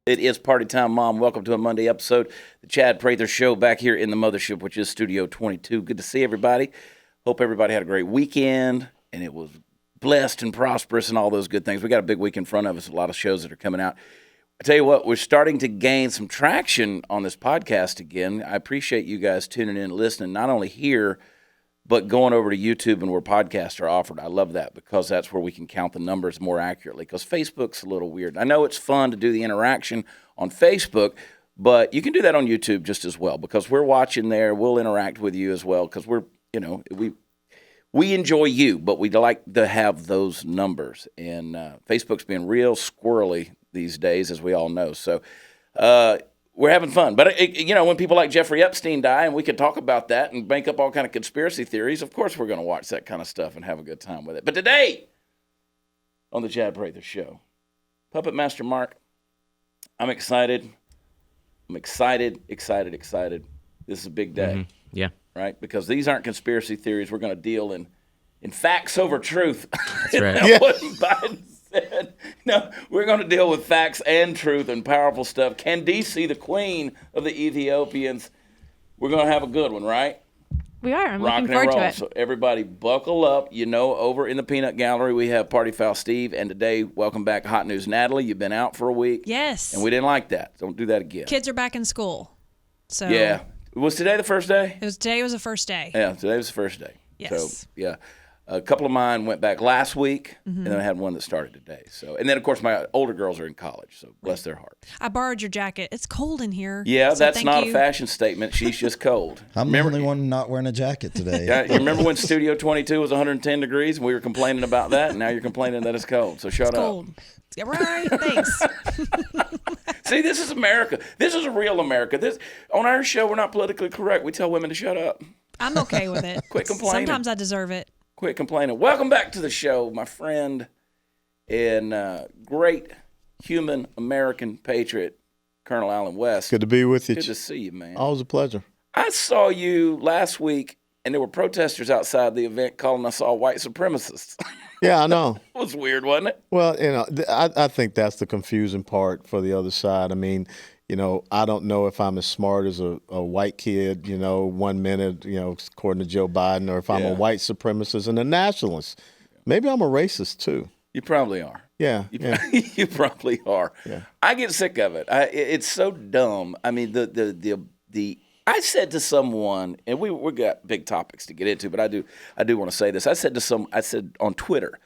It is party time, Mom. Welcome to a Monday episode, the Chad Prather Show, back here in the mothership, which is Studio 22. Good to see everybody. Hope everybody had a great weekend, and it was blessed and prosperous and all those good things. We got a big week in front of us, a lot of shows that are coming out. I tell you what, we're starting to gain some traction on this podcast again. I appreciate you guys tuning in and listening, not only here, but going over to YouTube and where podcasts are offered. I love that because that's where we can count the numbers more accurately, because Facebook's a little weird. I know it's fun to do the interaction on Facebook, but you can do that on YouTube just as well, because we're watching there. We'll interact with you as well, because we enjoy you, but we like to have those numbers. And Facebook's been real squirrely these days, as we all know. So we're having fun. But, when people like Jeffrey Epstein die, and we can talk about that and make up all kind of conspiracy theories, of course we're going to watch that kind of stuff and have a good time with it. But today, on the Chad Prather Show, Puppet Master Mark, I'm excited. I'm excited. This is a big day. Mm-hmm. Yeah. Right? Because these aren't conspiracy theories. We're going to deal in facts over truth. That's right. What Biden said. No, we're going to deal with facts and truth and powerful stuff. Candice, the queen of the Ethiopians. We're going to have a good one, right? We are. I'm Rocking looking forward to it. So everybody buckle up. Over in the Peanut Gallery, we have Party Foul Steve. And today, welcome back, Hot News Natalie. You've been out for a week. Yes. And we didn't like that. Don't do that again. Kids are back in school. So Yeah. Was today the first day? Today was the first day. Yeah, today was the first day. Yes. So, yeah. A couple of mine went back last week, and then I had one that started today. So, and then, of course, my older girls are in college, so bless their heart. I borrowed your jacket. It's cold in here. Yeah, so that's thank not you. a fashion statement. She's just cold. I'm the only one not wearing a jacket today. Yeah, you remember when Studio 22 was 110 degrees, and we were complaining about that, and now you're complaining that it's cold. So shut It's up. cold. Yeah, right. Thanks. See, this is America. This is a real America. On our show, we're not politically correct. We tell women to shut up. I'm okay with it. Quit complaining. Sometimes I deserve it. Quit complaining. Welcome back to the show, my friend and great human American patriot, Colonel Allen West. Good to be with you. Good to see you, man. Always a pleasure. I saw you last week, and there were protesters outside the event calling us all white supremacists. Yeah, I know. It was weird, wasn't it? Well, I think that's the confusing part for the other side. I mean, I don't know if I'm as smart as a white kid, 1 minute, according to Joe Biden, or if I'm a white supremacist and a nationalist. Maybe I'm a racist, too. You probably are. Yeah. You probably are. Yeah. I get sick of it. It's so dumb. I mean, the I said to someone, and we got big topics to get into, but I do want to say this. I said on Twitter,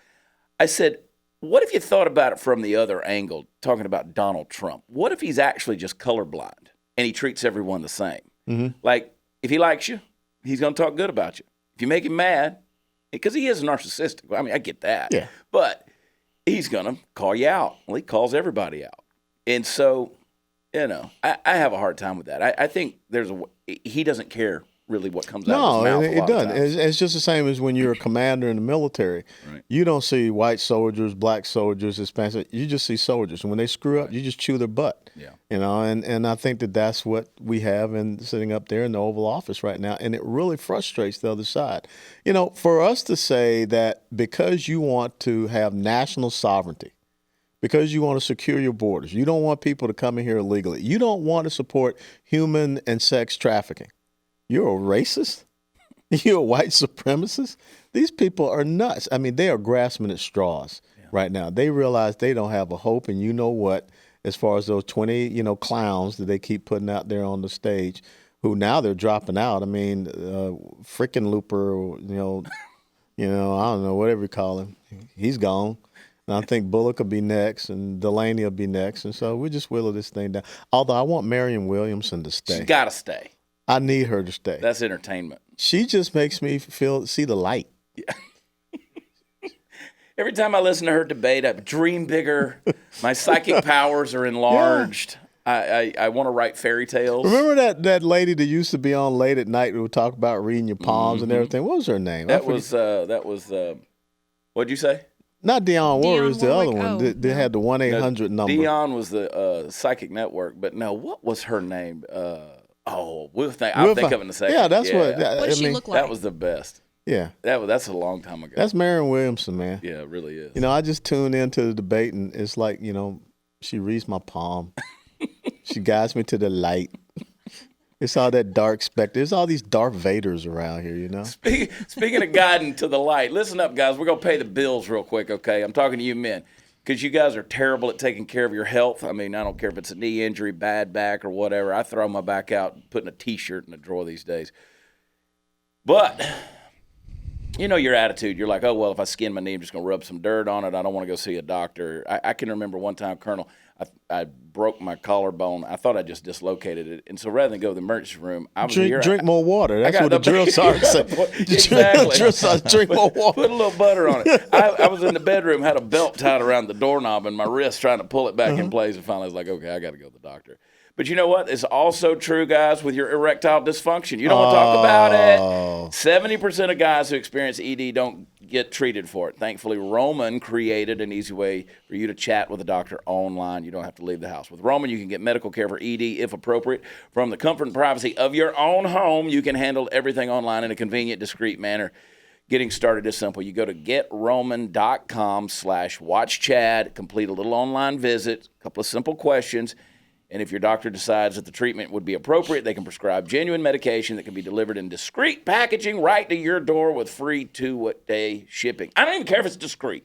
I said, what if you thought about it from the other angle, talking about Donald Trump? What if he's actually just colorblind and he treats everyone the same? Mm-hmm. Like, if he likes you, he's going to talk good about you. If you make him mad, because he is narcissistic. I mean, I get that. Yeah. But he's going to call you out. Well, he calls everybody out. And so, I have a hard time with that. I think he doesn't care really what comes out of his mouth. No, it doesn't. It's just the same as when you're a commander in the military. Right. You don't see white soldiers, black soldiers, Hispanic. You just see soldiers. And when they screw up, you just chew their butt. Yeah. And I think that's what we have sitting up there in the Oval Office right now. And it really frustrates the other side. For us to say that because you want to have national sovereignty, because you want to secure your borders, you don't want people to come in here illegally, you don't want to support human and sex trafficking, you're a racist? You're a white supremacist? These people are nuts. I mean, they are grasping at straws right now. They realize they don't have a hope, and you know what, as far as those 20, clowns that they keep putting out there on the stage, who now they're dropping out. I mean, frickin' Looper, I don't know, whatever you call him, he's gone. And I think Bullock will be next, and Delaney will be next, and so we just whittle this thing down. Although I want Marianne Williamson to stay. She's got to stay. I need her to stay. That's entertainment. She just makes me see the light. Yeah. Every time I listen to her debate, I dream bigger. My psychic powers are enlarged. Yeah. I want to write fairy tales. Remember that lady that used to be on late at night who would talk about reading your palms and everything? What was her name? That was what'd you say? Not Dionne Warwick, was the other one. Oh, They had the 1-800 number. Dionne was the psychic network, but no, what was her name? I'll think of it in a second. Yeah, that's what. What does she look like? That was the best. Yeah. That's a long time ago. That's Marianne Williamson, man. Yeah, it really is. I just tune into the debate, and it's like, she reads my palm. She guides me to the light. It's all that dark specter. There's all these Darth Vaders around here, you know? Speaking of guiding to the light, listen up, guys. We're going to pay the bills real quick, okay? I'm talking to you men because you guys are terrible at taking care of your health. I mean, I don't care if it's a knee injury, bad back, or whatever. I throw my back out putting a T-shirt in the drawer these days. But you know your attitude. You're like, oh, well, if I skin my knee, I'm just going to rub some dirt on it. I don't want to go see a doctor. I can remember one time, Colonel, I broke my collarbone. I thought I just dislocated it. And so rather than go to the emergency room, I was drink more water. That's what the drill sergeant said. Exactly. Drill sergeant, drink more water. Put a little butter on it. I was in the bedroom, had a belt tied around the doorknob and my wrist trying to pull it back in place. And finally I was like, okay, I got to go to the doctor. But you know what? It's also true, guys, with your erectile dysfunction. You don't want to talk about it. 70% of guys who experience ED don't get treated for it. Thankfully, Roman created an easy way for you to chat with a doctor online. You don't have to leave the house. With Roman, you can get medical care for ED if appropriate. From the comfort and privacy of your own home, you can handle everything online in a convenient, discreet manner. Getting started is simple. You go to getroman.com/watchchad, complete a little online visit, a couple of simple questions. And if your doctor decides that the treatment would be appropriate, they can prescribe genuine medication that can be delivered in discreet packaging right to your door with free 2-day shipping. I don't even care if it's discreet.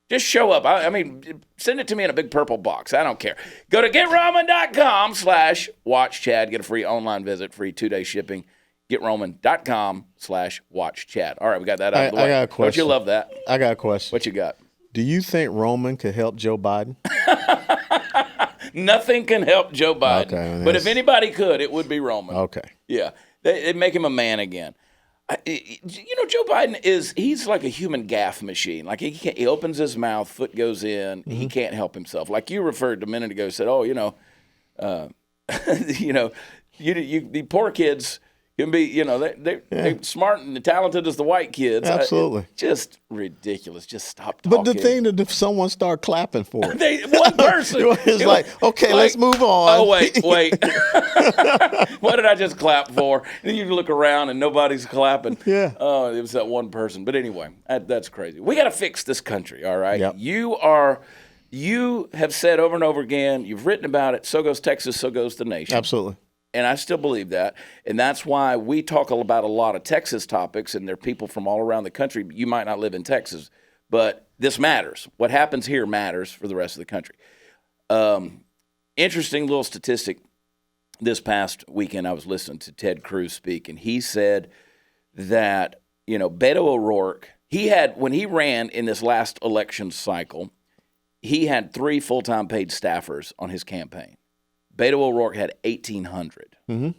Just show up. I mean, send it to me in a big purple box. I don't care. Go to getroman.com/watchchad. Get a free online visit, free 2-day shipping. Getroman.com/watchchad. All right, we got that out of the way. I got a question. Don't you love that? I got a question. What you got? Do you think Roman could help Joe Biden? Nothing can help Joe Biden. Okay, but if anybody could, it would be Roman. Okay. Yeah. It'd make him a man again. You know, Joe Biden he's like a human gaffe machine. Like he opens his mouth, foot goes in, he can't help himself. Like you referred to a minute ago, said, oh, the poor kids can be, they're smart and talented as the white kids. Absolutely. Just ridiculous. Just stop talking. But the thing that if someone start clapping for it. One person. It's like, okay, let's move on. Oh, wait. What did I just clap for? And then you look around and nobody's clapping. Yeah. Oh, it was that one person. But anyway, that's crazy. We got to fix this country, all right? Yep. You have said over and over again, you've written about it, so goes Texas, so goes the nation. Absolutely. And I still believe that. And that's why we talk about a lot of Texas topics, and there are people from all around the country. You might not live in Texas, but this matters. What happens here matters for the rest of the country. Interesting little statistic. This past weekend, I was listening to Ted Cruz speak, and he said that, Beto O'Rourke, when he ran in this last election cycle, he had 3 full-time paid staffers on his campaign. Beto O'Rourke had 1,800. Mm-hmm.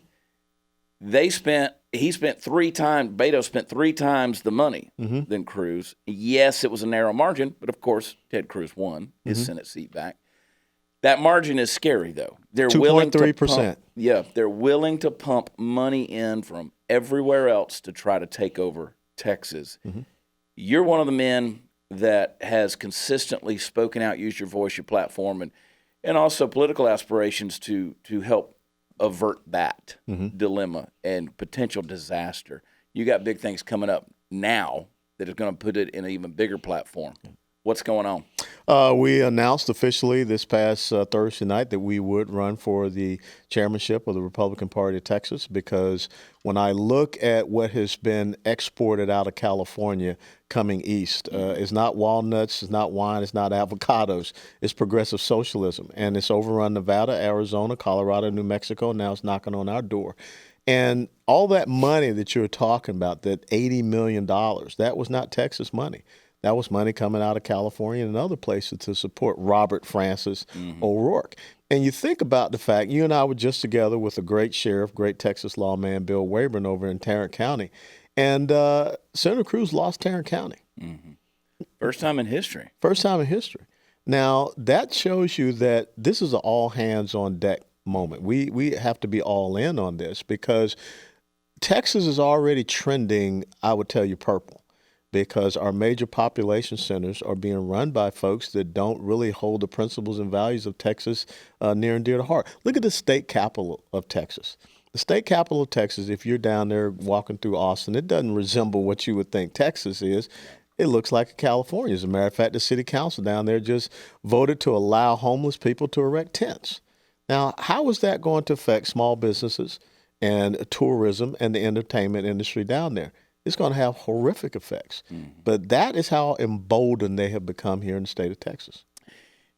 Beto spent 3 times the money than Cruz. Yes, it was a narrow margin, but of course, Ted Cruz won his Senate seat back. That margin is scary, though. They're 2.3%. They're willing to pump money in from everywhere else to try to take over Texas. Mm-hmm. You're one of the men that has consistently spoken out, used your voice, your platform, and also political aspirations to help avert that dilemma and potential disaster. You got big things coming up now that is going to put it in an even bigger platform. What's going on? We announced officially this past Thursday night that we would run for the chairmanship of the Republican Party of Texas, because when I look at what has been exported out of California coming east, it's not walnuts, it's not wine, it's not avocados, it's progressive socialism. And it's overrun Nevada, Arizona, Colorado, New Mexico, now it's knocking on our door. And all that money that you're talking about, that $80 million, that was not Texas money. That was money coming out of California and other places to support Robert Francis O'Rourke. And you think about the fact, you and I were just together with a great sheriff, great Texas lawman, Bill Wayburn, over in Tarrant County. And Senator Cruz lost Tarrant County. Mm-hmm. First time in history. First time in history. Now, that shows you that this is an all-hands-on-deck moment. We have to be all in on this, because Texas is already trending, I would tell you, purple, because our major population centers are being run by folks that don't really hold the principles and values of Texas near and dear to heart. Look at the state capital of Texas. The state capital of Texas, if you're down there walking through Austin, it doesn't resemble what you would think Texas is. It looks like California. As a matter of fact, the city council down there just voted to allow homeless people to erect tents. Now, how is that going to affect small businesses and tourism and the entertainment industry down there? It's going to have horrific effects. But that is how emboldened they have become here in the state of Texas.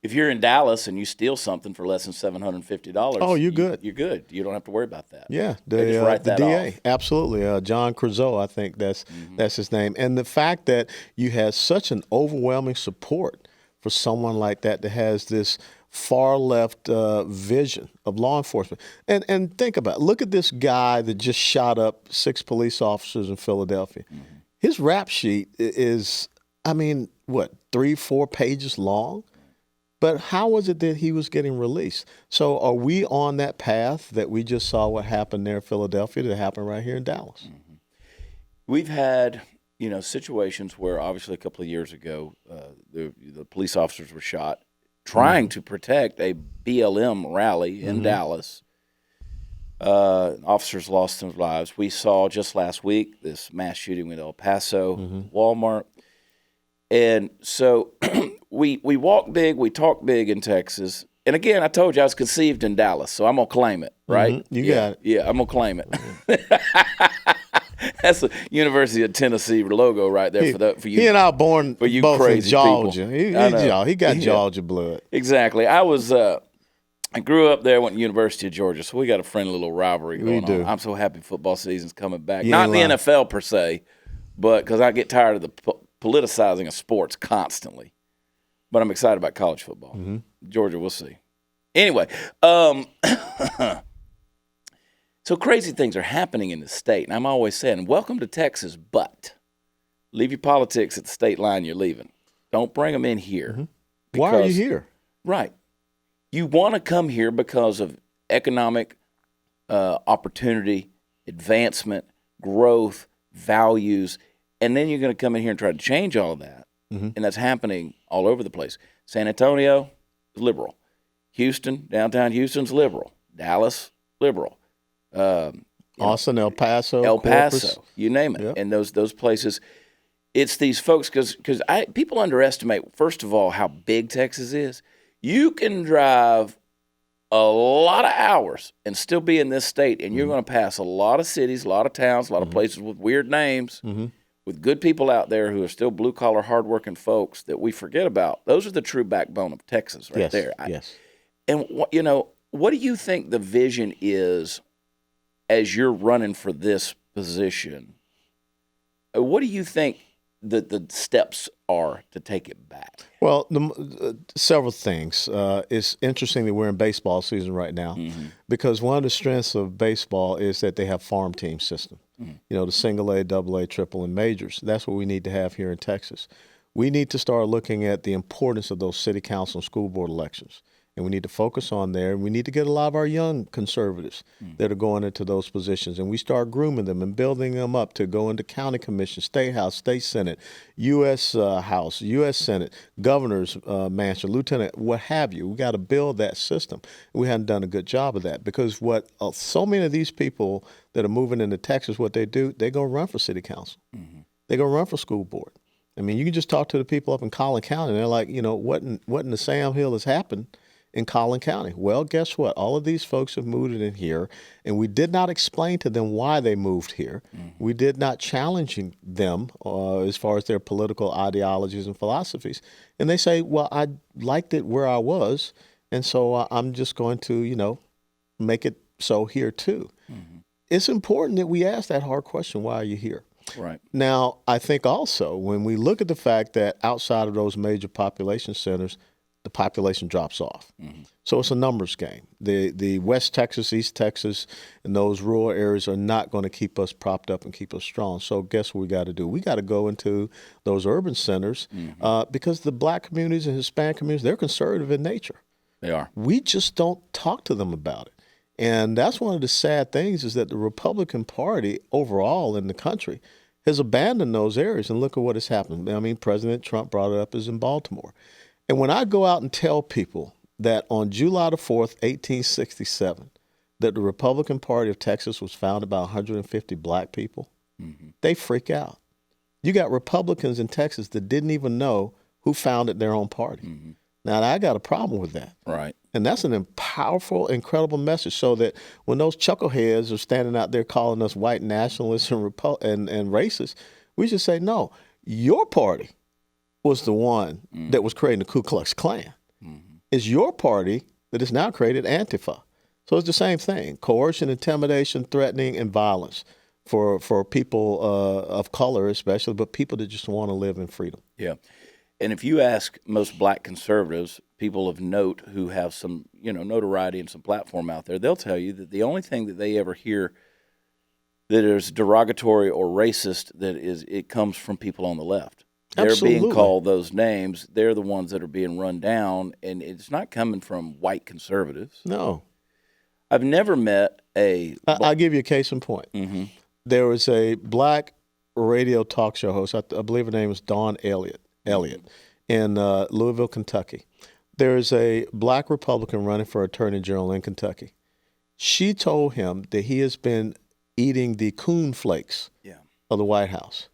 If you're in Dallas and you steal something for less than $750, Oh, you're good. You're good. You don't have to worry about that. Yeah, They just write the that DA, off. absolutely. John Crezeau, I think that's his name. And the fact that you had such an overwhelming support for someone like that has this far left vision of law enforcement. And think about it. Look at this guy that just shot up 6 police officers in Philadelphia. His rap sheet is, I mean, what, 3-4 pages long? But how was it that he was getting released? So are we on that path that we just saw what happened there in Philadelphia to happen right here in Dallas? We've had, situations where obviously a couple of years ago, the police officers were shot trying to protect a BLM rally in Dallas. Officers lost their lives. We saw just last week this mass shooting with El Paso Walmart. And so we walk big, we talk big in Texas. And again, I told you I was conceived in Dallas, so I'm going to claim it, right? You got it. Yeah, I'm going to claim it. That's the University of Tennessee logo right there for you. He and I were born for you both crazy in Georgia. people. He got Georgia blood. Exactly. I grew up there, went to University of Georgia, so we got a friendly little rivalry going on. I'm so happy football season's coming back. Not in the NFL per se, but because I get tired of the politicizing of sports constantly. But I'm excited about college football. Georgia, we'll see. Anyway, so crazy things are happening in the state. And I'm always saying, welcome to Texas, but leave your politics at the state line you're leaving. Don't bring them in here. Why are you here? Right. You want to come here because of economic opportunity, advancement, growth, values, and then you're going to come in here and try to change all of that. And that's happening all over the place. San Antonio, liberal. Houston, downtown Houston's liberal. Dallas, liberal. Austin, El Paso, Corpus, you name it. Yep. And those places, it's these folks, because people underestimate, first of all, how big Texas is. You can drive a lot of hours and still be in this state, and you're going to pass a lot of cities, a lot of towns, a lot of places with weird names, with good people out there who are still blue-collar, hard-working folks that we forget about. Those are the true backbone of Texas right there. Yes. And, what do you think the vision is as you're running for this position? What do you think the steps are to take it back? Well, several things. It's interesting that we're in baseball season right now because one of the strengths of baseball is that they have farm team system. The single A, double A, triple, and majors. That's what we need to have here in Texas. We need to start looking at the importance of those city council and school board elections. And we need to focus on there. And we need to get a lot of our young conservatives that are going into those positions. And we start grooming them and building them up to go into county commission, state house, state senate, U.S. House, U.S. Senate, governor's mansion, lieutenant, what have you. We got to build that system. We haven't done a good job of that because what so many of these people that are moving into Texas, what they do, they're going to run for city council. They're going to run for school board. I mean, you can just talk to the people up in Collin County, and they're like, what in the Sam Hill has happened in Collin County? Well, guess what? All of these folks have moved in here, and we did not explain to them why they moved here. We did not challenge them as far as their political ideologies and philosophies. And they say, well, I liked it where I was, and so I'm just going to, make it so here too. It's important that we ask that hard question, why are you here? Right. Now, I think also when we look at the fact that outside of those major population centers, the population drops off. So it's a numbers game. The West Texas, East Texas, and those rural areas are not going to keep us propped up and keep us strong. So guess what we got to do? We got to go into those urban centers because the black communities and Hispanic communities, they're conservative in nature. They are. We just don't talk to them about it. And that's one of the sad things is that the Republican Party overall in the country has abandoned those areas. And look at what has happened. I mean, President Trump brought it up as in Baltimore. And when I go out and tell people that on July the 4th, 1867, that the Republican Party of Texas was founded by 150 black people, they freak out. You got Republicans in Texas that didn't even know who founded their own party. Now, I got a problem with that. Right. And that's an powerful, incredible message, so that when those chuckleheads are standing out there calling us white nationalists and racist, we should say, no, your party was the one that was creating the Ku Klux Klan. It's your party that has now created Antifa. So it's the same thing: coercion, intimidation, threatening, and violence for people of color, especially, but people that just want to live in freedom. Yeah. And if you ask most black conservatives, people of note who have some, notoriety and some platform out there, they'll tell you that the only thing that they ever hear that is derogatory or racist, it comes from people on the left. They're Absolutely. being called those names. They're the ones that are being run down, and it's not coming from white conservatives. No. I've never met I'll give you a case in point. Mm-hmm. There was a black radio talk show host, I believe her name was Dawn Elliott, in Louisville, Kentucky. There's a black Republican running for attorney general in Kentucky. She told him that he has been eating the coon flakes of the White House.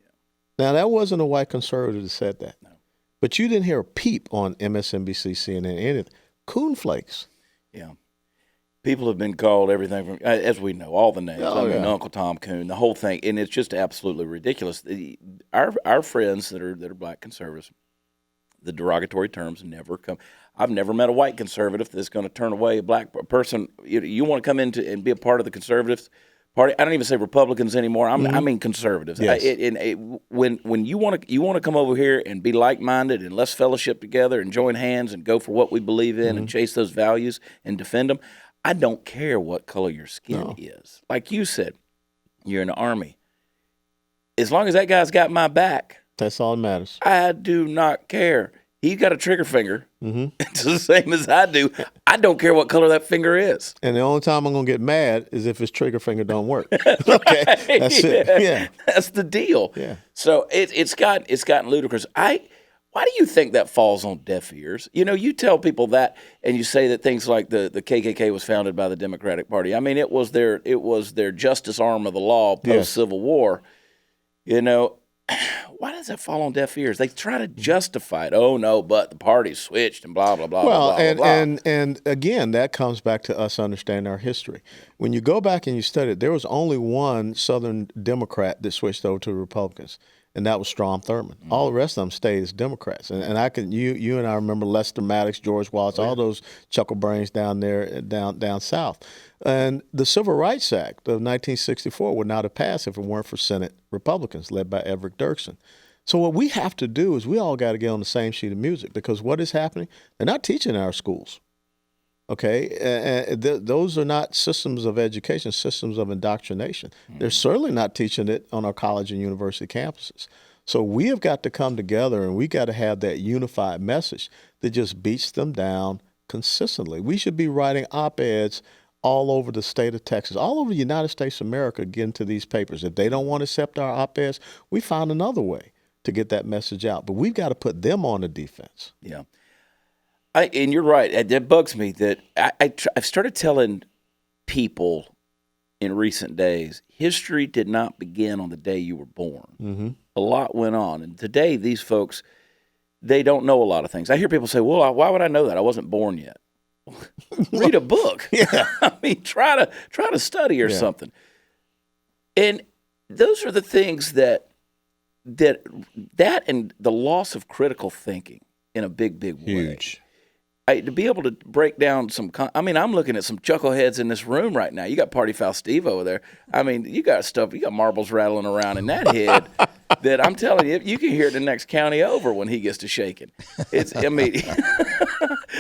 Yeah. Now, that wasn't a white conservative that said that. No. But you didn't hear a peep on MSNBC, CNN, anything. Coon flakes. Yeah. People have been called everything from, as we know, all the names. Uncle Tom Coon, the whole thing, and it's just absolutely ridiculous. Our friends that are black conservatives, the derogatory terms never come. I've never met a white conservative that's going to turn away a black person. You want to come into and be a part of the conservatives party? I don't even say Republicans anymore. I mean conservatives. Yes. When you want to come over here and be like-minded and let's fellowship together and join hands and go for what we believe in and chase those values and defend them. I don't care what color your skin is. Like you said, you're in the Army. As long as that guy's got my back. That's all that matters. I do not care. He's got a trigger finger. It's the same as I do. I don't care what color that finger is. And the only time I'm going to get mad is if his trigger finger don't work. Okay, that's it. Yeah. That's the deal. Yeah. So it's gotten ludicrous. Why do you think that falls on deaf ears? You tell people that, and you say that things like the KKK was founded by the Democratic Party. I mean, it was their justice arm of the law post Civil War. Why does that fall on deaf ears? They try to justify it. Oh no, but the party switched and blah blah blah. Well, blah, blah, blah. and again, that comes back to us understanding our history. When you go back and you study it, there was only one Southern Democrat that switched over to the Republicans, and that was Strom Thurmond. All the rest of them stayed as Democrats. And I can you and I remember Lester Maddox, George Wallace, all those chuckle brains down there down south. And the Civil Rights Act of 1964 would not have passed if it weren't for Senate Republicans led by Everett Dirksen. So what we have to do is we all got to get on the same sheet of music, because what is happening? They're not teaching in our schools. Okay, those are not systems of education, systems of indoctrination. They're certainly not teaching it on our college and university campuses. So we have got to come together, and we got to have that unified message that just beats them down consistently. We should be writing op-eds all over the state of Texas, all over the United States of America, getting to these papers. If they don't want to accept our op-eds, we found another way to get that message out. But we've got to put them on the defense. Yeah. And you're right. It bugs me that I've started telling people in recent days, history did not begin on the day you were born. Mm-hmm. A lot went on. And today, these folks, they don't know a lot of things. I hear people say, well, why would I know that? I wasn't born yet. Read a book. Yeah. I mean, try to study or something. And those are the things that and the loss of critical thinking in a big way. Huge. To be able to break down I'm looking at some chuckleheads in this room right now. You got Party Foul Steve over there. I mean, you got marbles rattling around in that head that I'm telling you, you can hear it the next county over when he gets to shaking.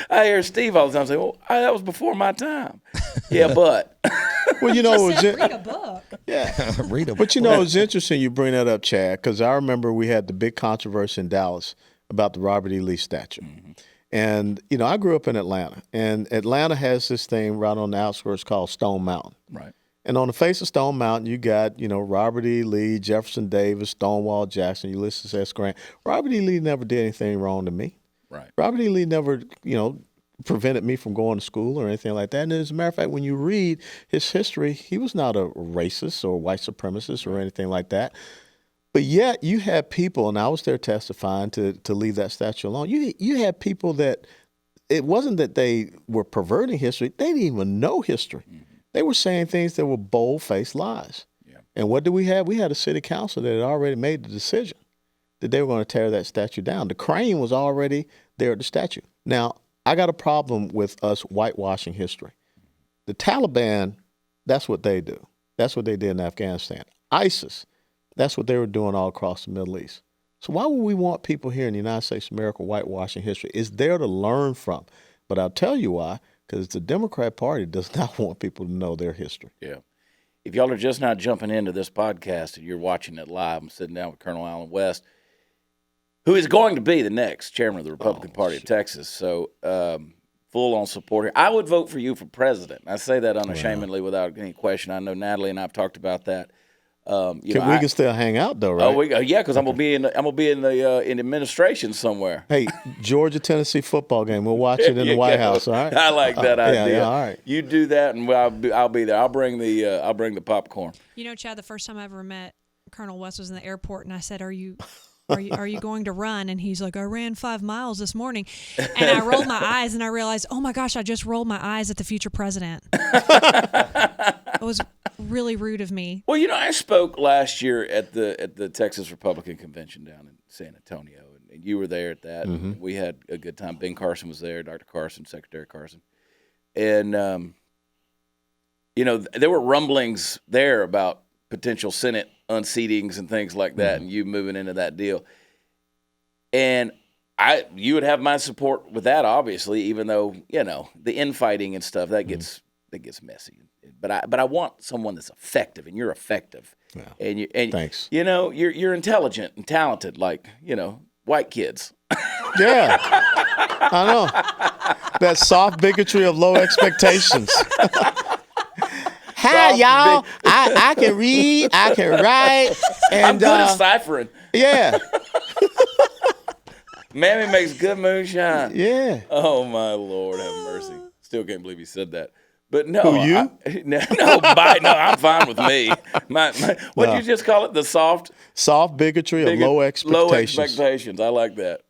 I hear Steve all the time say, well, that was before my time. Yeah, but. Well, read a book. Yeah. Read a book. But it's interesting you bring that up, Chad, because I remember we had the big controversy in Dallas about the Robert E. Lee statue. Mm-hmm. And, I grew up in Atlanta, and Atlanta has this thing right on the outskirts called Stone Mountain. Right. And on the face of Stone Mountain, you got, Robert E. Lee, Jefferson Davis, Stonewall Jackson, Ulysses S. Grant. Robert E. Lee never did anything wrong to me. Right. Robert E. Lee never, prevented me from going to school or anything like that. And as a matter of fact, when you read his history, he was not a racist or white supremacist or anything like that. But yet you had people, and I was there testifying to leave that statue alone. You had people that it wasn't that they were perverting history. They didn't even know history. They were saying things that were bold-faced lies. Yeah. And what did we have? We had a city council that had already made the decision that they were going to tear that statue down. The crane was already there at the statue. Now, I got a problem with us whitewashing history. The Taliban, that's what they do. That's what they did in Afghanistan. ISIS, that's what they were doing all across the Middle East. So why would we want people here in the United States of America whitewashing history? It's there to learn from. But I'll tell you why, because the Democrat Party does not want people to know their history. Yeah. If y'all are just not jumping into this podcast and you're watching it live, I'm sitting down with Colonel Allen West, who is going to be the next chairman of the Republican Party of Texas. So full-on support here. I would vote for you for president. I say that unashamedly without any question. I know Natalie and I have talked about that. We can still hang out though, right? Oh, yeah, because I'm gonna be in in administration somewhere. Hey, Georgia-Tennessee football game. We'll watch it in the White House. All right. I like that idea. Yeah, all right. You do that, and I'll be there. I'll bring the popcorn. You know, Chad, the first time I ever met Colonel West was in the airport, and I said, "Are you going to run?" And he's like, "I ran 5 miles this morning." And I rolled my eyes, and I realized, oh my gosh, I just rolled my eyes at the future president. It was really rude of me. Well, I spoke last year at the Texas Republican Convention down in San Antonio, and you were there at that. And we had a good time. Ben Carson was there, Dr. Carson, Secretary Carson, and there were rumblings there about potential Senate unseatings and things like that, and you moving into that deal. And you would have my support with that, obviously, even though the infighting and stuff that gets messy. But I want someone that's effective, and you're effective. Yeah. And thanks. You're intelligent and talented, like white kids. Yeah, I know that soft bigotry of low expectations. Hi, y'all. I can read, I can write, and I'm good at ciphering. Yeah. Mammy makes good moonshine. Yeah. Oh my Lord, have mercy. Still can't believe he said that. But no, who, you? No, I'm fine with me. What did you just call it? The soft bigotry of low expectations. Low expectations. I like that.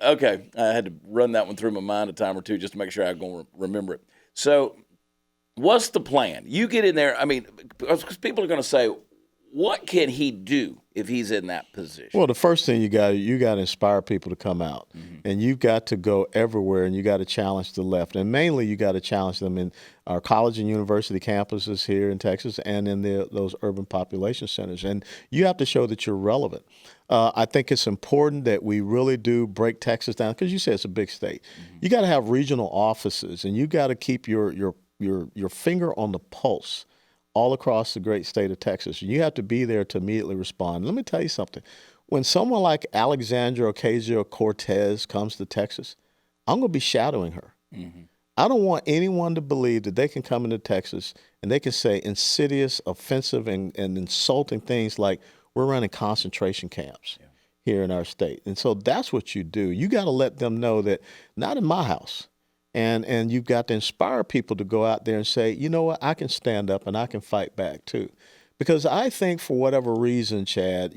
Okay, I had to run that one through my mind a time or two just to make sure I'm going to remember it. So, what's the plan? You get in there. I mean, because people are going to say, what can he do if he's in that position? Well, the first thing you got to inspire people to come out, and you've got to go everywhere, and you got to challenge the left, and mainly you got to challenge them in our college and university campuses here in Texas and in those urban population centers, and you have to show that you're relevant. I think it's important that we really do break Texas down because you said it's a big state. You got to have regional offices, and you got to keep your finger on the pulse all across the great state of Texas. You have to be there to immediately respond. Let me tell you something. When someone like Alexandria Ocasio-Cortez comes to Texas, I'm going to be shadowing her. I don't want anyone to believe that they can come into Texas and they can say insidious, offensive, and insulting things like we're running concentration camps here in our state. And so that's what you do. You got to let them know that not in my house. And you've got to inspire people to go out there and say, you know what, I can stand up and I can fight back too. Because I think for whatever reason, Chad,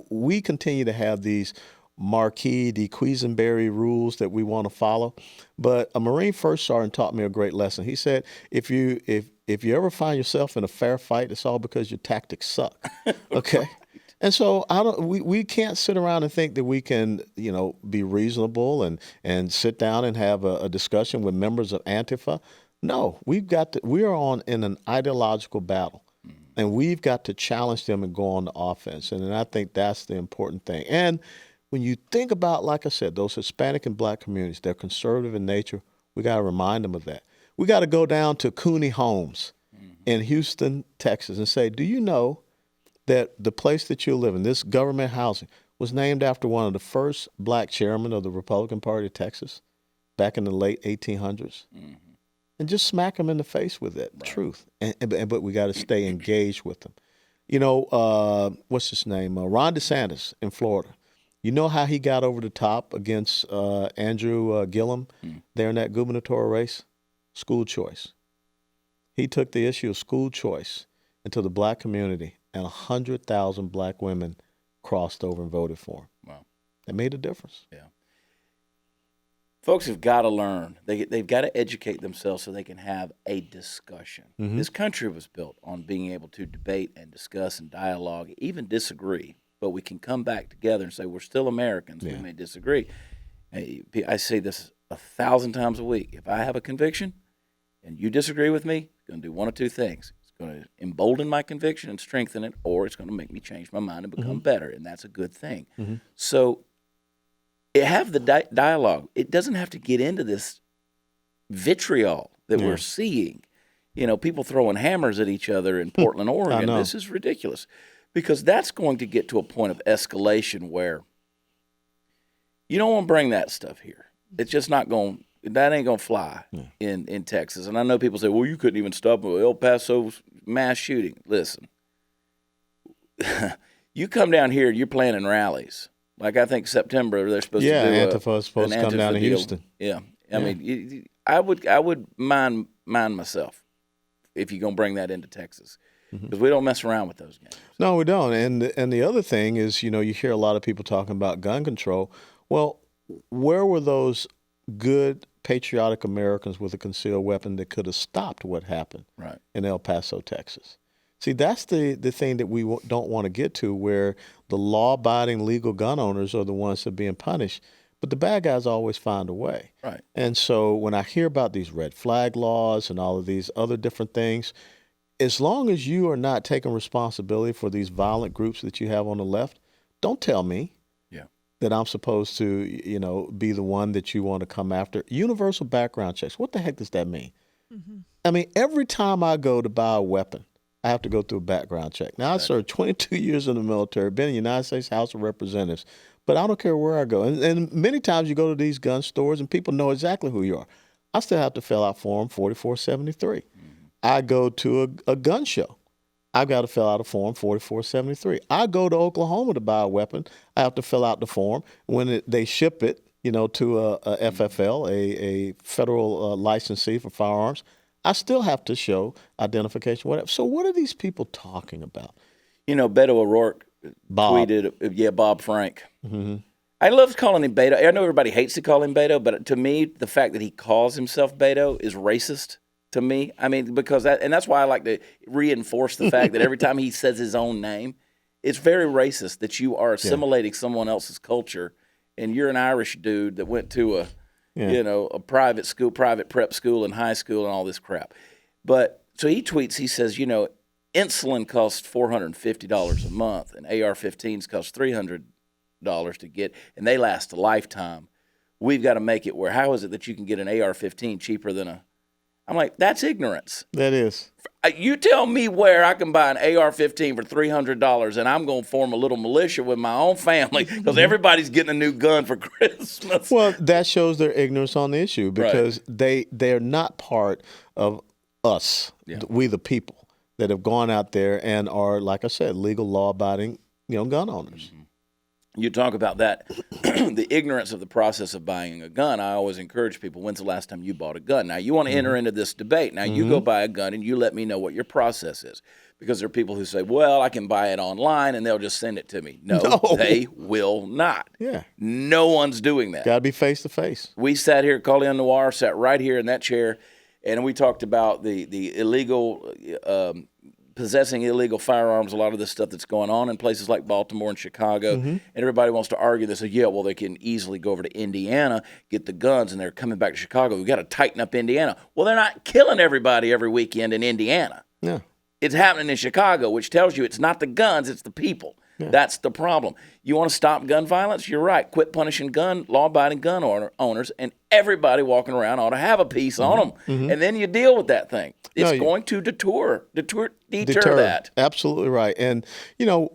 we continue to have these Marquis de Quisenberry rules that we want to follow. But a Marine First Sergeant taught me a great lesson. He said, if you ever find yourself in a fair fight, it's all because your tactics suck. Okay. And so we can't sit around and think that we can, be reasonable and sit down and have a discussion with members of Antifa. No, we are in an ideological battle, and we've got to challenge them and go on the offense. And I think that's the important thing. And when you think about, like I said, those Hispanic and Black communities, they're conservative in nature. We got to remind them of that. We got to go down to Cooney Homes in Houston, Texas, and say, do you know that the place that you live in, this government housing, was named after one of the first Black chairmen of the Republican Party of Texas back in the late 1800s? And just smack them in the face with that truth. But we got to stay engaged with them. What's his name? Ron DeSantis in Florida. You know how he got over the top against Andrew Gillum there in that gubernatorial race? School choice. He took the issue of school choice into the Black community and 100,000 black women crossed over and voted for him. Wow. That made a difference. Yeah. Folks have got to learn. They've got to educate themselves so they can have a discussion. Mm-hmm. This country was built on being able to debate and discuss and dialogue, even disagree, but we can come back together and say we're still Americans. Yeah. We may disagree. I say this 1,000 times a week. If I have a conviction and you disagree with me, it's going to do one of two things. It's going to embolden my conviction and strengthen it, or it's going to make me change my mind and become better, and that's a good thing. Mm-hmm. So have the dialogue. It doesn't have to get into this vitriol that we're seeing. You know, people throwing hammers at each other in Portland, Oregon. This is ridiculous because that's going to get to a point of escalation where you don't want to bring that stuff here. It's just not going. That ain't going to fly in Texas. And I know people say, well, you couldn't even stop El Paso's mass shooting. Listen, you come down here, you're planning rallies. Like I think September they're supposed to do. Antifa is supposed to come down to Houston. Yeah, I mean, I would mind myself if you're gonna bring that into Texas because we don't mess around with those games. No, we don't. And the other thing is, you know, you hear a lot of people talking about gun control. Well, where were those good patriotic Americans with a concealed weapon that could have stopped what happened in El Paso, Texas? See, that's the thing that we don't want to get to, where the law-abiding legal gun owners are the ones that are being punished, but the bad guys always find a way. Right. And so when I hear about these red flag laws and all of these other different things, as long as you are not taking responsibility for these violent groups that you have on the left, don't tell me that I'm supposed to, you know, be the one that you want to come after. Universal background checks. What the heck does that mean? Mm-hmm. I mean, every time I go to buy a weapon, I have to go through a background check. Now, I served 22 years in the military, been in the United States House of Representatives, but I don't care where I go. And many times you go to these gun stores and people know exactly who you are. I still have to fill out Form 4473. Mm-hmm. I go to a gun show. I've got to fill out a Form 4473. I go to Oklahoma to buy a weapon. I have to fill out the form. When they ship it, you know, to a FFL, a federal licensee for firearms, I still have to show identification, whatever. So what are these people talking about? You know, Beto O'Rourke tweeted, Bob Frank. Mm-hmm. I love calling him Beto. I know everybody hates to call him Beto, but to me, the fact that he calls himself Beto is racist to me. I mean, because that's why I like to reinforce the fact that every time he says his own name, it's very racist that you are assimilating someone else's culture, and you're an Irish dude that went to a private school, private prep school and high school and all this crap. But so he tweets, he says, you know, insulin costs $450 a month and AR-15s cost $300 to get, and they last a lifetime. We've got to make it where, how is it that you can get an AR-15 cheaper than a, I'm like, that's ignorance. That is. You tell me where I can buy an AR-15 for $300 and I'm going to form a little militia with my own family because everybody's getting a new gun for Christmas. Well, that shows their ignorance on the issue because they're not part of us, we the people, that have gone out there and are, like I said, legal, law-abiding, gun owners. Mm-hmm. You talk about that, the ignorance of the process of buying a gun. I always encourage people, when's the last time you bought a gun? Now, you want to enter into this debate. Now, you go buy a gun and you let me know what your process is. Because there are people who say, well, I can buy it online and they'll just send it to me. No, they will not. Yeah. No one's doing that. Got to be face-to-face. We sat here, Colleen Noir sat right here in that chair, and we talked about the illegal possessing illegal firearms, a lot of this stuff that's going on in places like Baltimore and Chicago, and everybody wants to argue this. Well, they can easily go over to Indiana, get the guns, and they're coming back to Chicago. We've got to tighten up Indiana. Well, they're not killing everybody every weekend in Indiana. Yeah. It's happening in Chicago, which tells you it's not the guns, it's the people. Yeah. That's the problem. You want to stop gun violence? You're right. Quit punishing law-abiding gun owners, and everybody walking around ought to have a piece on them. And then you deal with that thing. It's going to deter that. Absolutely right. And,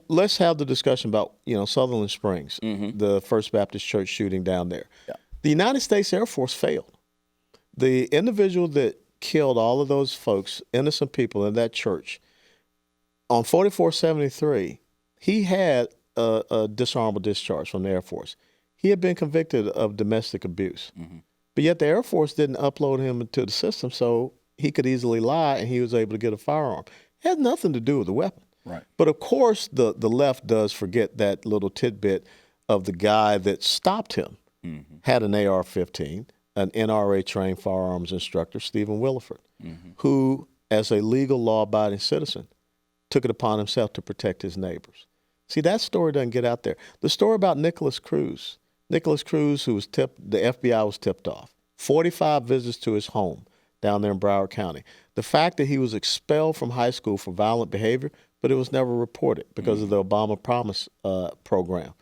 let's have the discussion about, Sutherland Springs, the First Baptist Church shooting down there. Yeah. The United States Air Force failed. The individual that killed all of those folks, innocent people in that church, on 4473, he had a dishonorable discharge from the Air Force. He had been convicted of domestic abuse. But yet the Air Force didn't upload him into the system, so he could easily lie, and he was able to get a firearm. It had nothing to do with the weapon. Right. But of course, the left does forget that little tidbit of the guy that stopped him had an AR-15, an NRA-trained firearms instructor, Stephen Williford, who, as a legal, law-abiding citizen, took it upon himself to protect his neighbors. See, that story doesn't get out there. The story about Nicholas Cruz, who was the FBI was tipped off, 45 visits to his home down there in Broward County. The fact that he was expelled from high school for violent behavior, but it was never reported because of the Obama Promise program.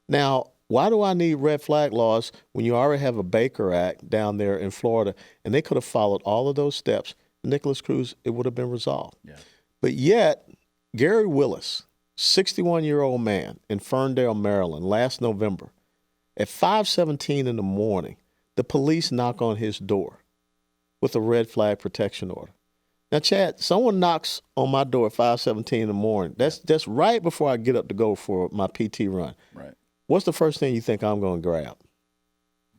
Now, why do I need red flag laws when you already have a Baker Act down there in Florida, and they could have followed all of those steps? Nicholas Cruz, it would have been resolved. Yeah. But yet, Gary Willis, 61-year-old man in Ferndale, Maryland, last November, at 5:17 in the morning, the police knock on his door with a red flag protection order. Now, Chad, someone knocks on my door at 5:17 in the morning. That's right before I get up to go for my PT run. Right. What's the first thing you think I'm going to grab?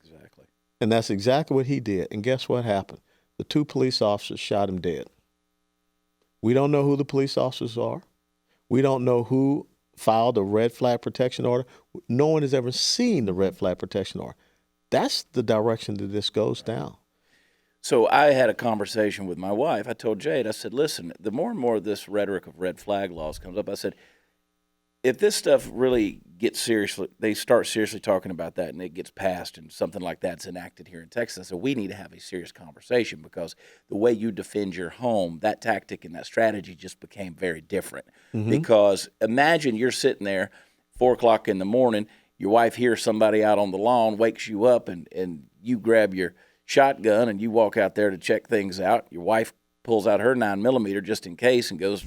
Exactly. And that's exactly what he did. And guess what happened? The 2 police officers shot him dead. We don't know who the police officers are. We don't know who filed a red flag protection order. No one has ever seen the red flag protection order. That's the direction that this goes down. So I had a conversation with my wife. I told Jade, I said, listen, the more and more of this rhetoric of red flag laws comes up, I said, if this stuff really gets seriously, they start seriously talking about that and it gets passed and something like that's enacted here in Texas, so we need to have a serious conversation because the way you defend your home, that tactic and that strategy just became very different. Because imagine you're sitting there 4 o'clock in the morning, your wife hears somebody out on the lawn, wakes you up, and you grab your shotgun and you walk out there to check things out. Your wife pulls out her 9mm just in case and goes,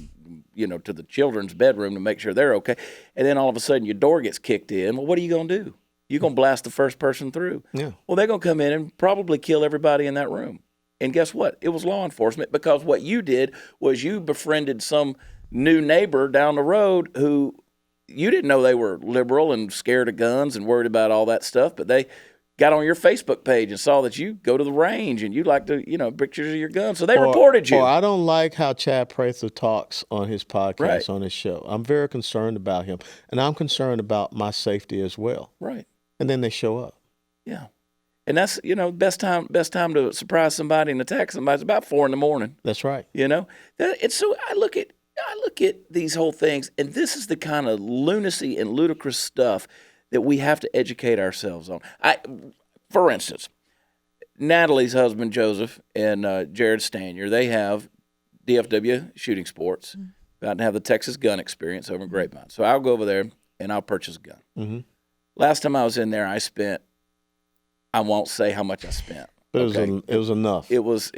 to the children's bedroom to make sure they're okay. And then all of a sudden your door gets kicked in. Well, what are you going to do? You're going to blast the first person through. Yeah. Well, they're going to come in and probably kill everybody in that room. And guess what? It was law enforcement because what you did was you befriended some new neighbor down the road who you didn't know they were liberal and scared of guns and worried about all that stuff, but they got on your Facebook page and saw that you go to the range and you like to, pictures of your guns. So they reported you. I don't like how Chad Prather talks on his podcast, on his show. I'm very concerned about him, and I'm concerned about my safety as well. Right. And then they show up. Yeah. And that's, best time to surprise somebody and attack somebody is about 4 a.m. That's right. And so I look at these whole things, and this is the kind of lunacy and ludicrous stuff that we have to educate ourselves on. For instance, Natalie's husband, Joseph, and Jared Stanier, they have DFW Shooting Sports, about to have the Texas gun experience over in Grapevine. So I'll go over there, and I'll purchase a gun. Last time I was in there, I won't say how much I spent. But it was enough. It was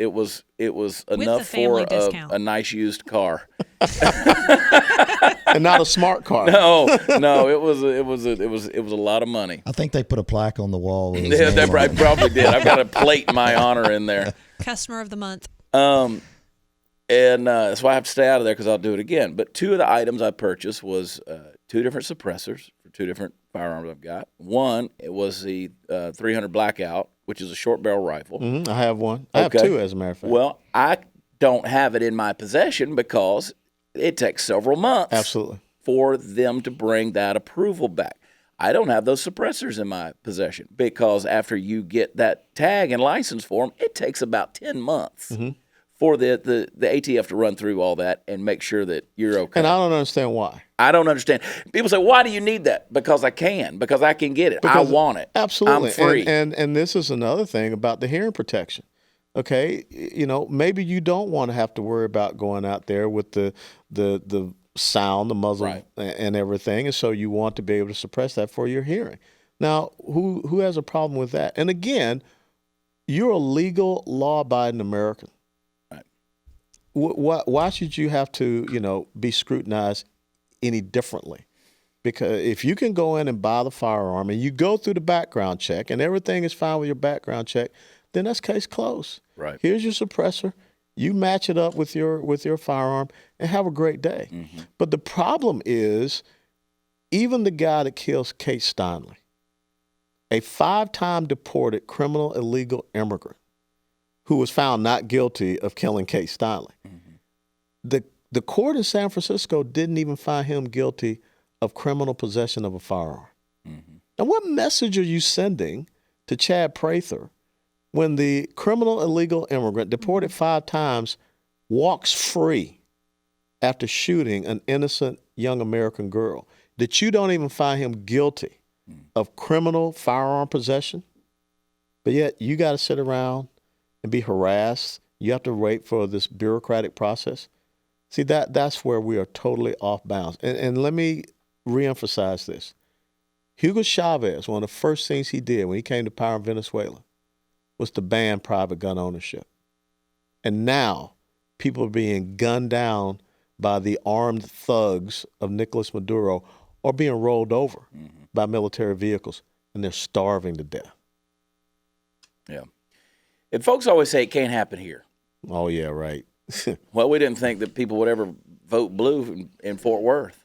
enough for a nice used car. And not a smart car. No, it was a lot of money. I think they put a plaque on the wall. Yeah, they probably did. I've got a plate in my honor in there. Customer of the month. And that's why I have to stay out of there because I'll do it again. But 2 of the items I purchased was 2 different suppressors for 2 different firearms I've got. One, it was the 300 Blackout, which is a short barrel rifle. I have one. I have 2, as a matter of fact. Well, I don't have it in my possession because it takes several months for them to bring that approval back. I don't have those suppressors in my possession because after you get that tag and license for them, it takes about 10 months for the ATF to run through all that and make sure that you're okay. And I don't understand why. I don't understand. People say, why do you need that? Because I can. Because I can get it. I want it. Absolutely. I'm free. And this is another thing about the hearing protection. Okay, maybe you don't want to have to worry about going out there with the sound, the muzzle, and everything, and so you want to be able to suppress that for your hearing. Now, who has a problem with that? And again, you're a legal, law-abiding American. Right. Why should you have to, be scrutinized any differently? Because if you can go in and buy the firearm and you go through the background check and everything is fine with your background check, then that's case closed. Right. Here's your suppressor. You match it up with your firearm and have a great day. But the problem is, even the guy that kills Kate Steinle, a 5-time deported criminal illegal immigrant who was found not guilty of killing Kate Steinle, the court in San Francisco didn't even find him guilty of criminal possession of a firearm. Mm-hmm. Now, what message are you sending to Chad Prather when the criminal illegal immigrant deported 5 times walks free after shooting an innocent young American girl, that you don't even find him guilty of criminal firearm possession? But yet you got to sit around and be harassed. You have to wait for this bureaucratic process. See, that's where we are totally off bounds. And let me reemphasize this. Hugo Chavez, one of the first things he did when he came to power in Venezuela was to ban private gun ownership. And now people are being gunned down by the armed thugs of Nicolas Maduro or being rolled over by military vehicles, and they're starving to death. Yeah. And folks always say it can't happen here. Oh, yeah, right. Well, we didn't think that people would ever vote blue in Fort Worth.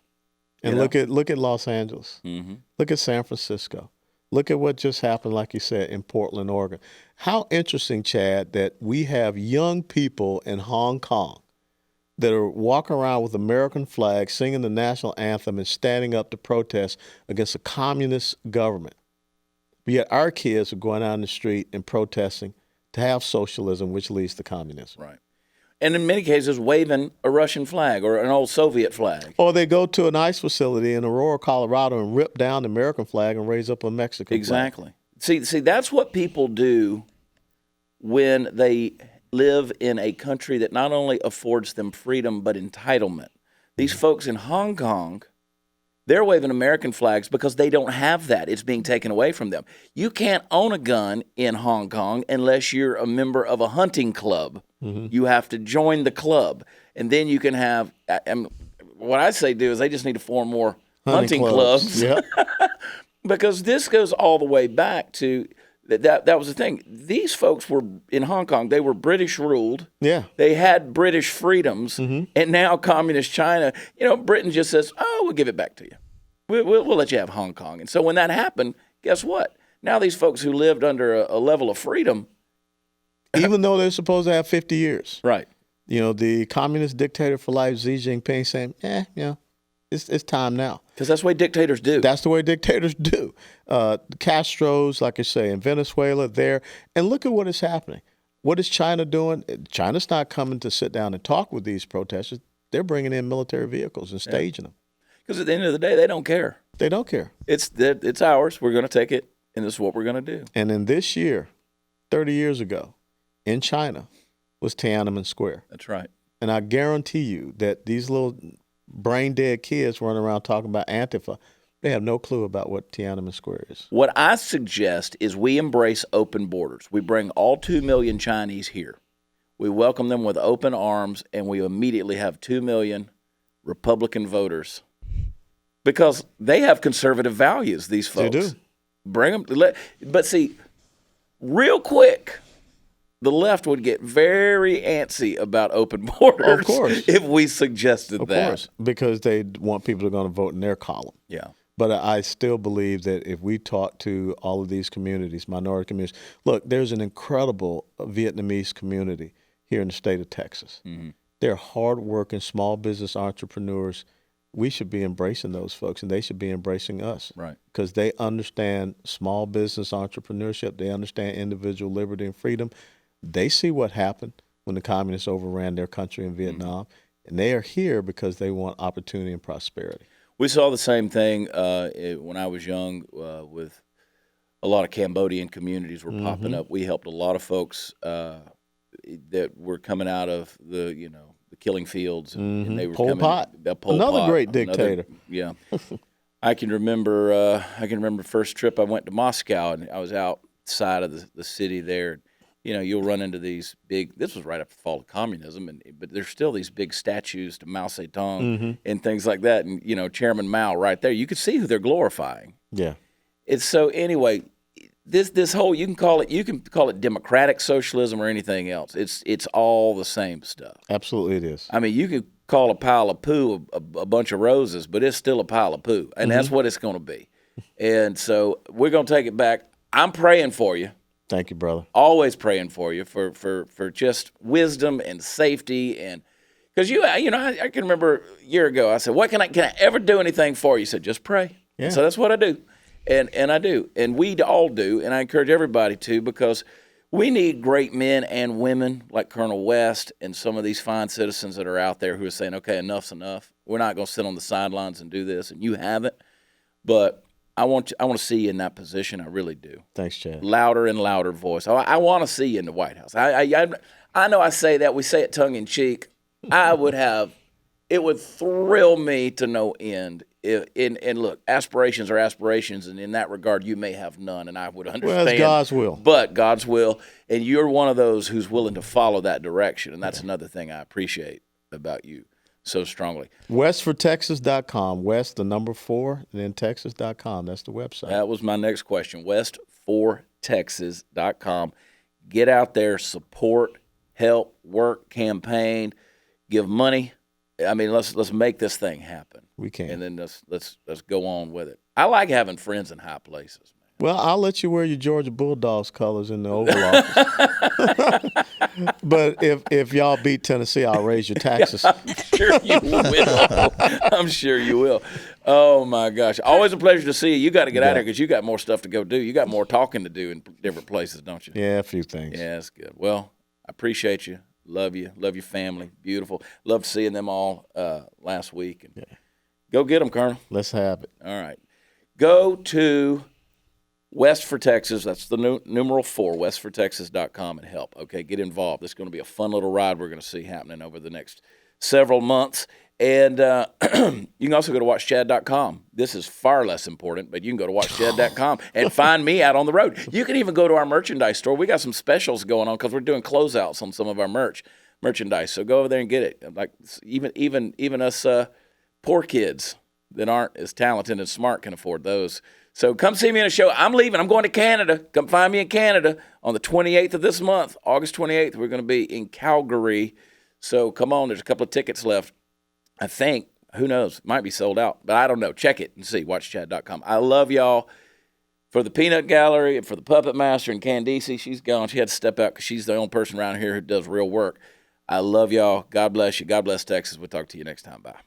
And look at Los Angeles. Mm-hmm. Look at San Francisco. Look at what just happened, like you said, in Portland, Oregon. How interesting, Chad, that we have young people in Hong Kong that are walking around with American flags, singing the national anthem, and standing up to protest against a communist government. But yet our kids are going out in the street and protesting to have socialism, which leads to communism. Right. And in many cases, waving a Russian flag or an old Soviet flag. Or they go to an ICE facility in Aurora, Colorado, and rip down the American flag and raise up a Mexican flag. Exactly. See, that's what people do when they live in a country that not only affords them freedom but entitlement. These folks in Hong Kong, they're waving American flags because they don't have that. It's being taken away from them. You can't own a gun in Hong Kong unless you're a member of a hunting club. Mm-hmm. You have to join the club, and then you can have. What I say do is they just need to form more hunting clubs. Yep. Because this goes all the way back to that was the thing. These folks were in Hong Kong. They were British ruled. Yeah. They had British freedoms, and now communist China. Britain just says, "Oh, we'll give it back to you. We'll let you have Hong Kong." And so when that happened, guess what? Now these folks who lived under a level of freedom, even though they're supposed to have 50 years, right? The communist dictator for life, Xi Jinping, saying, it's time now. Because that's the way dictators do. That's the way dictators do. Castro's, like I say, in Venezuela, there. And look at what is happening. What is China doing? China's not coming to sit down and talk with these protesters. They're bringing in military vehicles and staging them. Because at the end of the day, they don't care. They don't care. It's ours. We're going to take it, and this is what we're going to do. And in this year, 30 years ago, in China, was Tiananmen Square. That's right. And I guarantee you that these little brain-dead kids running around talking about Antifa, they have no clue about what Tiananmen Square is. What I suggest is we embrace open borders. We bring all 2 million Chinese here. We welcome them with open arms, and we immediately have 2 million Republican voters. Because they have conservative values, these folks. They do. Bring them. But see, real quick, the left would get very antsy about open borders, of course, if we suggested that. Of course, because they want people to go to vote in their column. Yeah. But I still believe that if we talk to all of these communities, minority communities, look, there's an incredible Vietnamese community here in the state of Texas. Mm-hmm. They're hardworking small business entrepreneurs. We should be embracing those folks, and they should be embracing us. Right. Because they understand small business entrepreneurship. They understand individual liberty and freedom. They see what happened when the communists overran their country in Vietnam, and they are here because they want opportunity and prosperity. We saw the same thing when I was young with a lot of Cambodian communities were popping up. We helped a lot of folks that were coming out of the killing fields, and they were Pol Pot, another great dictator. Yeah, I can remember. First trip I went to Moscow, and I was outside of the city there. You'll run into these big. This was right after the fall of communism, but there's still these big statues to Mao Zedong and things like that, and Chairman Mao right there. You could see who they're glorifying. Yeah. It's so anyway. This whole you can call it democratic socialism or anything else. It's all the same stuff. Absolutely, it is. I mean, you could call a pile of poo a bunch of roses, but it's still a pile of poo, and that's what it's going to be. And so we're going to take it back. I'm praying for you. Thank you, brother. Always praying for you for just wisdom and safety. And, Because I can remember a year ago, I said, can I ever do anything for you? You said, just pray. Yeah. So that's what I do. And I do. And we all do. And I encourage everybody to, because we need great men and women like Colonel West and some of these fine citizens that are out there who are saying, okay, enough's enough. We're not going to sit on the sidelines and do this. And you haven't. But I want to see you in that position. I really do. Thanks, Chad. Louder and louder voice. I want to see you in the White House. I know I say that. We say it tongue in cheek. It would thrill me to no end. And look, aspirations are aspirations, and in that regard, you may have none, and I would understand. Well, it's God's will. But God's will, and you're one of those who's willing to follow that direction, and that's another thing I appreciate about you so strongly. Westfortexas.com. West, the number 4, and then Texas.com. That's the website. That was my next question. Westfortexas.com. Get out there, support, help, work, campaign, give money. I mean, let's make this thing happen. We can. And then let's go on with it. I like having friends in high places, man. Well, I'll let you wear your Georgia Bulldogs colors in the Oval Office. But if y'all beat Tennessee, I'll raise your taxes. I'm sure you will. I'm sure you will. Oh, my gosh. Always a pleasure to see you. You got to get out of here because you got more stuff to go do. You got more talking to do in different places, don't you? Yeah, a few things. Yeah, that's good. Well, I appreciate you. Love you. Love your family. Beautiful. Loved seeing them all last week. And go get them, Colonel. Let's have it. All right. Go to West for Texas. That's the numeral 4, westfortexas.com, and help. Okay, get involved. It's going to be a fun little ride we're going to see happening over the next several months. And you can also go to watchchad.com. This is far less important, but you can go to watchchad.com and find me out on the road. You can even go to our merchandise store. We got some specials going on because we're doing closeouts on some of our merchandise. So go over there and get it. Like even us poor kids that aren't as talented and smart can afford those. So come see me in a show. I'm leaving. I'm going to Canada. Come find me in Canada on the 28th of this month, August 28th. We're going to be in Calgary. So come on. There's a couple of tickets left. I think, who knows, might be sold out, but I don't know. Check it and see, watchchad.com. I love y'all. For the Peanut Gallery and for the Puppet Master and Candice, she's gone. She had to step out because she's the only person around here who does real work. I love y'all. God bless you. God bless Texas. We'll talk to you next time. Bye.